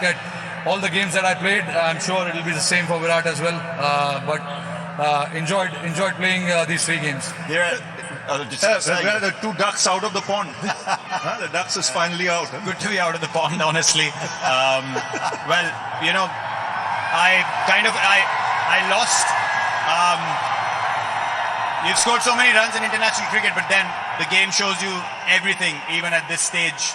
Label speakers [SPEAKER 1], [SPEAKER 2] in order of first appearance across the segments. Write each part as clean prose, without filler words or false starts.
[SPEAKER 1] At all the games that I played, I'm sure it'll be the same for Virat as well. But enjoyed playing these 3 games.
[SPEAKER 2] Where are the 2 ducks out of the pond? The ducks is finally out.
[SPEAKER 3] Good to be out of the pond, honestly. Well, you know, I lost. You've scored so many runs in international cricket, but then the game shows you everything, even at this stage.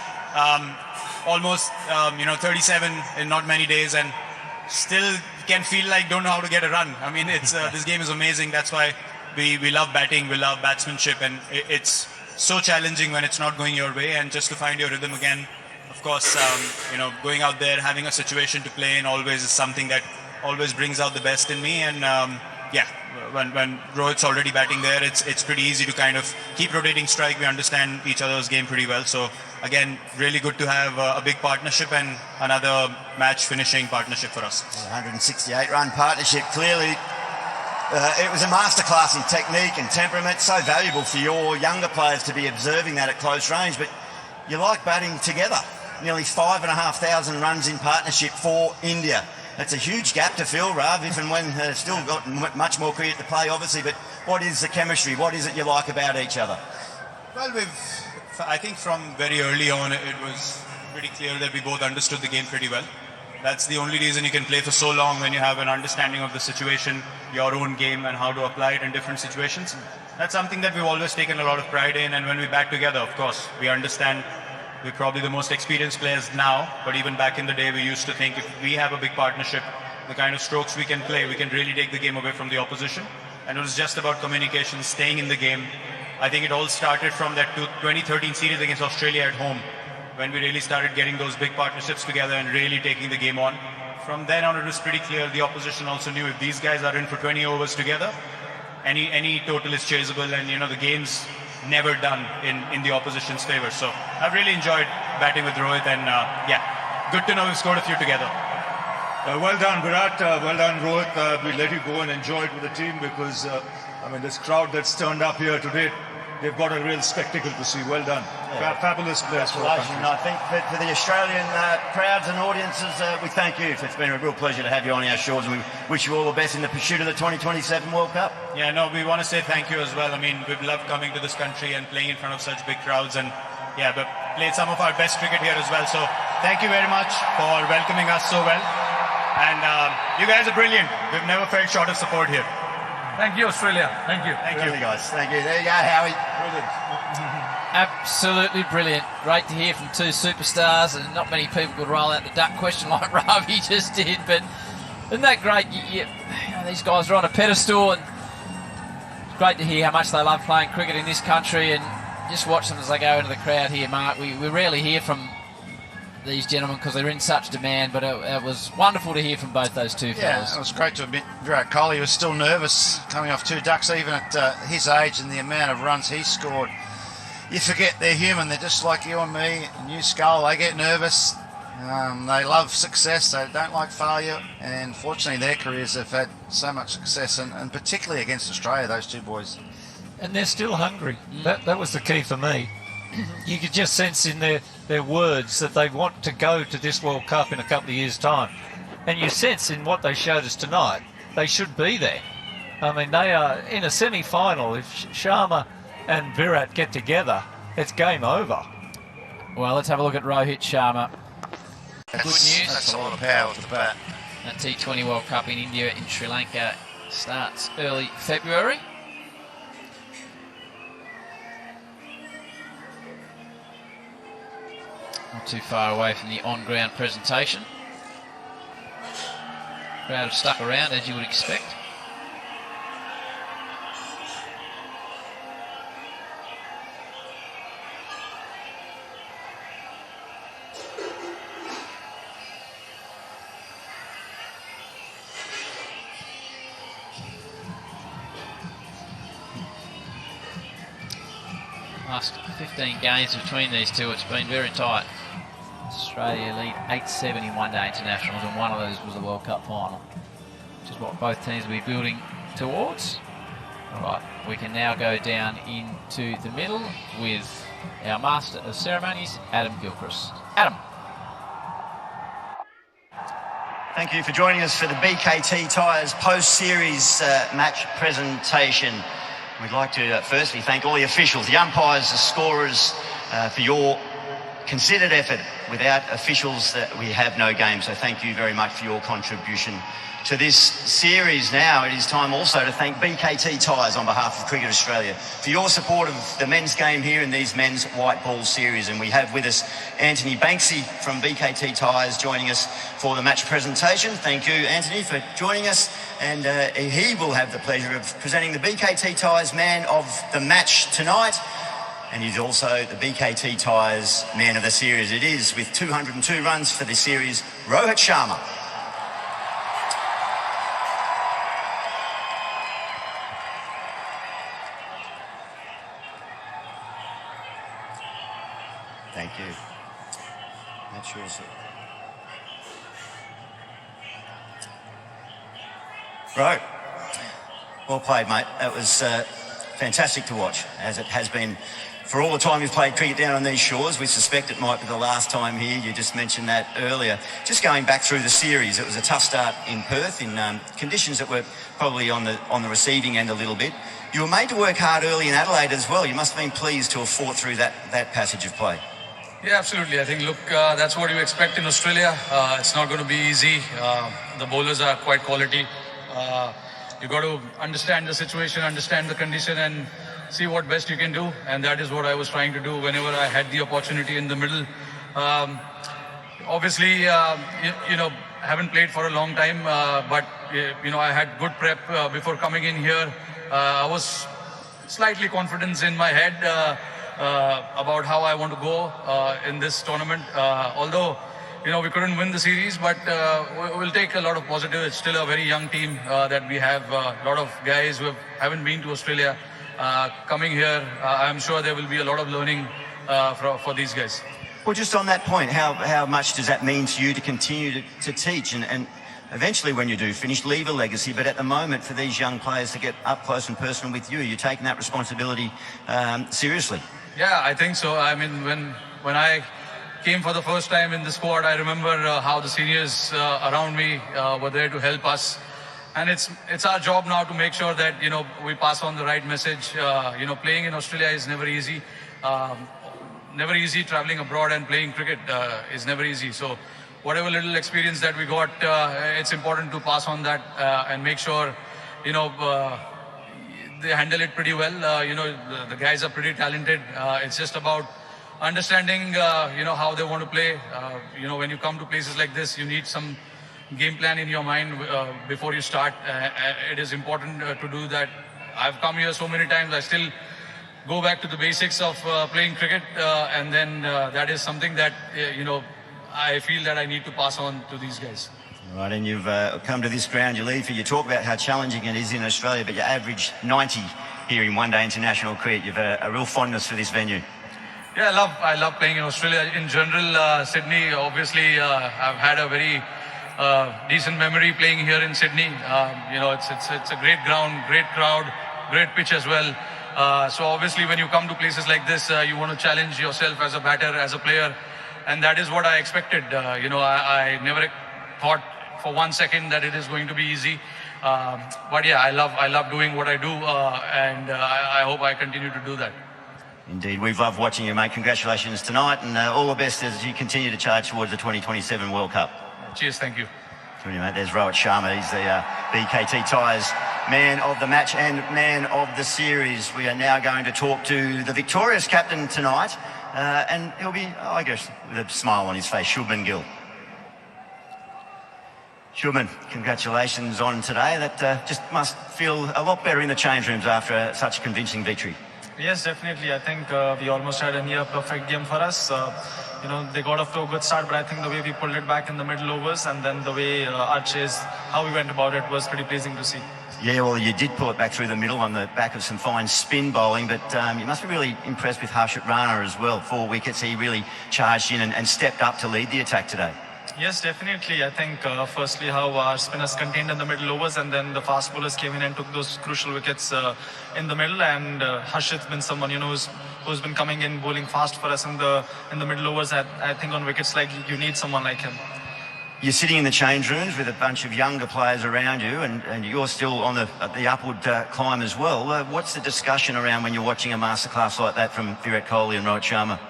[SPEAKER 3] Almost 37 in not many days, and still can feel like don't know how to get a run. I mean, it's this game is amazing. That's why we love batting, we love batsmanship, and it's so challenging when it's not going your way. And just to find your rhythm again, of course, going out there, having a situation to play in always is something that always brings out the best in me. And when Rohit's already batting there, it's pretty easy to kind of keep rotating strike. We understand each other's game pretty well. So again, really good to have a big partnership and another match finishing partnership for us.
[SPEAKER 4] 168-run partnership. Clearly, it was a masterclass in technique and temperament. So valuable for your younger players to be observing that at close range. But you like batting together. Nearly 5,500 runs in partnership for India. That's a huge gap to fill, Rav, if and when still got much more cricket to play, obviously. But what is the chemistry? What is it you like about each other?
[SPEAKER 3] Well, I think from very early on, it was pretty clear that we both understood the game pretty well. That's the only reason you can play for so long, when you have an understanding of the situation, your own game, and how to apply it in different situations. That's something that we've always taken a lot of pride in. And when we bat together, of course, we understand. We're probably the most experienced players now, but even back in the day, we used to think if we have a big partnership, the kind of strokes we can play, we can really take the game away from the opposition. And it was just about communication, staying in the game. I think it all started from that 2013 series against Australia at home, when we really started getting those big partnerships together and really taking the game on. From then on, it was pretty clear the opposition also knew if these guys are in for 20 overs together, any total is chaseable, and the game's never done in the opposition's favor. So I've really enjoyed batting with Rohit, and good to know we've scored a few together.
[SPEAKER 2] Well done, Virat. Well done, Rohit. We let you go and enjoy it with the team, because this crowd that's turned up here today, they've got a real spectacle to see. Well done.
[SPEAKER 4] Yeah.
[SPEAKER 2] Fabulous players for our country.
[SPEAKER 4] I think for the Australian crowds and audiences, we thank you. It's been a real pleasure to have you on our shores, and we wish you all the best in the pursuit of the 2027 World Cup.
[SPEAKER 3] Yeah, no, we want to say thank you as well. I mean, we've loved coming to this country and playing in front of such big crowds, and but played some of our best cricket here as well. So thank you very much for welcoming us so well. And you guys are brilliant. We've never felt short of support here.
[SPEAKER 1] Thank you, Australia. Thank you.
[SPEAKER 4] Thank you, guys. Thank you. There you go, Howie.
[SPEAKER 2] Brilliant.
[SPEAKER 5] Absolutely brilliant. Great to hear from 2 superstars, and not many people could roll out the duck question like Ravi just did. But isn't that great? These guys are on a pedestal, and it's great to hear how much they love playing cricket in this country, and just watch them as they go into the crowd here, Mark. We rarely hear from these gentlemen because they're in such demand, but it was wonderful to hear from both those 2 fellas.
[SPEAKER 6] Yeah, it was great to admit Virat Kohli was still nervous coming off 2 ducks, even at his age and the amount of runs he scored. You forget they're human. They're just like you and me. New Skull, they get nervous. They love success. They don't like failure. And fortunately, their careers have had so much success, and particularly against Australia, those 2 boys.
[SPEAKER 7] And they're still hungry. That was the key for me. You could just sense in their words that they want to go to this World Cup in a couple of years' time. And you sense in what they showed us tonight, they should be there. I mean, they are in a semi-final. If Sharma and Virat get together, it's game over.
[SPEAKER 5] Well, let's have a look at Rohit Sharma. Good news.
[SPEAKER 6] That's a lot of power with the bat.
[SPEAKER 5] That T20 World Cup in India in Sri Lanka starts early February. Not too far away from the on-ground presentation. Crowd have stuck around, as you would expect. Last 15 games between these 2, it's been very tight. Australia lead 8-7 in one-day internationals, and one of those was the World Cup final, which is what both teams will be building towards. All right, we can now go down into the middle with our Master of Ceremonies, Adam Gilchrist. Adam.
[SPEAKER 4] Thank you for joining us for the BKT Tyres post-series match presentation. We'd like to firstly thank all the officials, the umpires, the scorers, for your considered effort. Without officials, we have no game. So thank you very much for your contribution to this series. Now it is time also to thank BKT Tyres on behalf of Cricket Australia for your support of the men's game here in these men's white ball series. And we have with us Anthony Banksy from BKT Tyres joining us for the match presentation. Thank you, Anthony, for joining us. And he will have the pleasure of presenting the BKT Tyres man of the match tonight. And he's also the BKT Tyres man of the series. It is, with 202 runs for the series, Rohit Sharma. Thank you. That's yours. Right. Well played, mate. That was fantastic to watch, as it has been for all the time you've played cricket down on these shores. We suspect it might be the last time here. You just mentioned that earlier. Just going back through the series, it was a tough start in Perth in conditions that were probably on the receiving end a little bit. You were made to work hard early in Adelaide as well. You must have been pleased to have fought through that passage of play.
[SPEAKER 1] Yeah, absolutely. I think, look, that's what you expect in Australia. It's not going to be easy. The bowlers are quite quality. You got to understand the situation, understand the condition, and see what best you can do. And that is what I was trying to do whenever I had the opportunity in the middle. Obviously, you know, haven't played for a long time, but you know, I had good prep before coming in here. I was slightly confident in my head about how I want to go in this tournament. Although, you know, we couldn't win the series, but we'll take a lot of positive. It's still a very young team that we have. A lot of guys who haven't been to Australia coming here. I'm sure there will be a lot of learning for these guys.
[SPEAKER 4] Well, just on that point, how much does that mean to you to continue to teach and eventually, when you do finish, leave a legacy? But at the moment, for these young players to get up close and personal with you, you're taking that responsibility seriously.
[SPEAKER 1] Yeah, I think so. I mean, when I came for the first time in the squad, I remember how the seniors around me were there to help us. And it's our job now to make sure that, you know, we pass on the right message. You know, playing in Australia is never easy. Never easy. Traveling abroad and playing cricket is never easy. So whatever little experience that we got, it's important to pass on that and make sure, you know, they handle it pretty well. You know, the guys are pretty talented. It's just about understanding, you know, how they want to play. You know, when you come to places like this, you need some game plan in your mind before you start. It is important to do that. I've come here so many times. I still go back to the basics of playing cricket, and then that is something that, you know, I feel that I need to pass on to these guys.
[SPEAKER 4] Right, and you've come to this ground, you leave for, you talk about how challenging it is in Australia, but you average 90 here in one-day international cricket. You've a real fondness for this venue.
[SPEAKER 1] Yeah, I love playing in Australia. In general, Sydney, obviously, I've had a very decent memory playing here in Sydney. You know, it's a great ground, great crowd, great pitch as well. So obviously, when you come to places like this, you want to challenge yourself as a batter, as a player, and that is what I expected. You know, I never thought for 1 second that it is going to be easy. But yeah, I love doing what I do, and I hope I continue to do that.
[SPEAKER 4] Indeed, we've loved watching you, mate. Congratulations tonight, and all the best as you continue to charge towards the 2027 World Cup.
[SPEAKER 1] Cheers, thank you.
[SPEAKER 4] Mate, there's Rohit Sharma. He's the BKT Tyres man of the match and man of the series. We are now going to talk to the victorious captain tonight, and he'll be, I guess, with a smile on his face, Shubman Gill. Shubman, congratulations on today. That just must feel a lot better in the change rooms after such a convincing victory.
[SPEAKER 8] Yes, definitely. I think we almost had a near perfect game for us. You know, they got off to a good start, but I think the way we pulled it back in the middle overs and then the way our chase, how we went about it, was pretty pleasing to see.
[SPEAKER 4] Yeah, well, you did pull it back through the middle on the back of some fine spin bowling, but you must be really impressed with Harshit Rana as well. 4 wickets, he really charged in and stepped up to lead the attack today.
[SPEAKER 8] Yes, definitely. I think firstly how our spinners contained in the middle overs, and then the fast bowlers came in and took those crucial wickets in the middle. And Harshit's been someone, you know, who's been coming in bowling fast for us in the middle overs. I think on wickets like you need someone like him.
[SPEAKER 4] you're sitting in the change rooms with a bunch of younger players around you, and you're still on the upward climb as well. What's the discussion around when you're watching a masterclass like that from Virat Kohli and Rohit Sharma?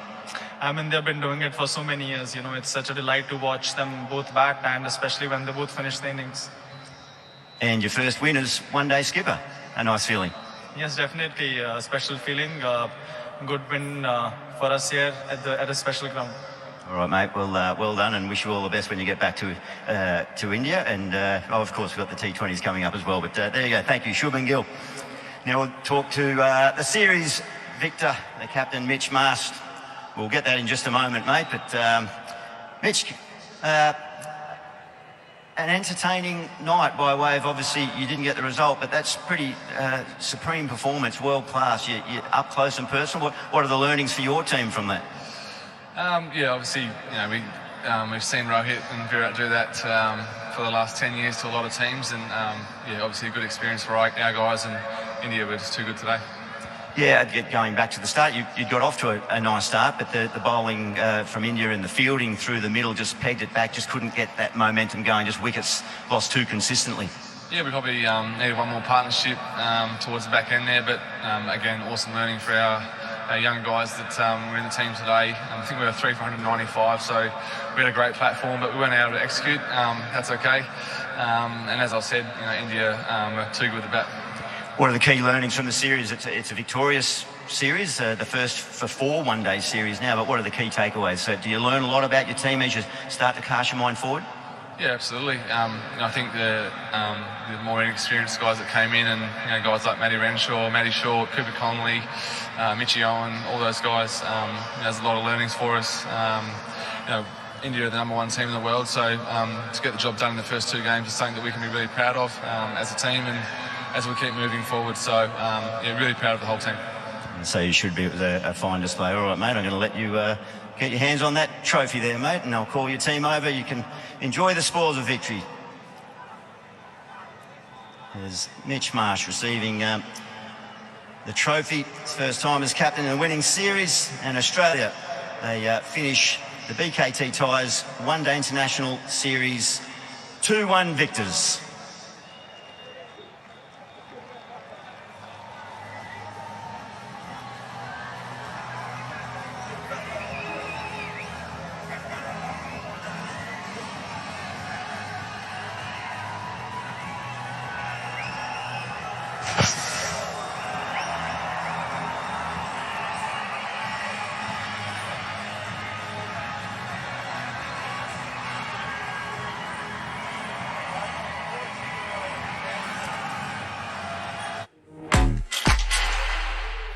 [SPEAKER 8] I mean, they've been doing it for so many years. You know, it's such a delight to watch them both bat, and especially when they both finish the innings.
[SPEAKER 4] And your first win as one-day skipper. A nice feeling.
[SPEAKER 8] Yes, definitely a special feeling. Good win for us here at a special ground.
[SPEAKER 4] All right, mate. Well done, and wish you all the best when you get back to India. And of course, we've got the T20s coming up as well. But there you go. Thank you, Shubman Gill. Now we'll talk to the series victor, the captain, Mitch Marsh. We'll get that in just a moment, mate. But Mitch, an entertaining night by way of, obviously you didn't get the result, but that's pretty supreme performance, world class. You're up close and personal. What are the learnings for your team from that?
[SPEAKER 9] Yeah, obviously, we've seen Rohit and Virat do that for the last 10 years to a lot of teams, and yeah, obviously a good experience for our guys, and India were just too good today.
[SPEAKER 4] Yeah, going back to the start, you got off to a nice start, but the bowling from India and the fielding through the middle just pegged it back, just couldn't get that momentum going, just wickets lost too consistently.
[SPEAKER 9] Yeah, we probably needed one more partnership towards the back end there, but again, awesome learning for our young guys that were in the team today. I think we were 3 for 195, so we had a great platform, but we weren't able to execute. That's okay. And as I said, India were too good with the bat.
[SPEAKER 4] What are the key learnings from the series? It's a victorious series, the first for 4 one-day series now, but what are the key takeaways? So do you learn a lot about your team as you start to cast your mind forward?
[SPEAKER 9] Yeah, absolutely. I think the more inexperienced guys that came in, and guys like Matty Renshaw, Matty Short, Cooper Conley, Mitchie Owen, all those guys, there's a lot of learnings for us. India are the number 1 team in the world, so to get the job done in the first 2 games is something that we can be really proud of as a team, and as we keep moving forward. So, yeah, really proud of the whole team.
[SPEAKER 4] So you should be. It was a fine display. All right, mate, I'm going to let you get your hands on that trophy there, mate, and I'll call your team over. You can enjoy the spoils of victory. There's Mitch Marsh receiving the trophy. His first time as captain in a winning series, and Australia, they finish the BKT Ties One Day International Series 2-1 victors.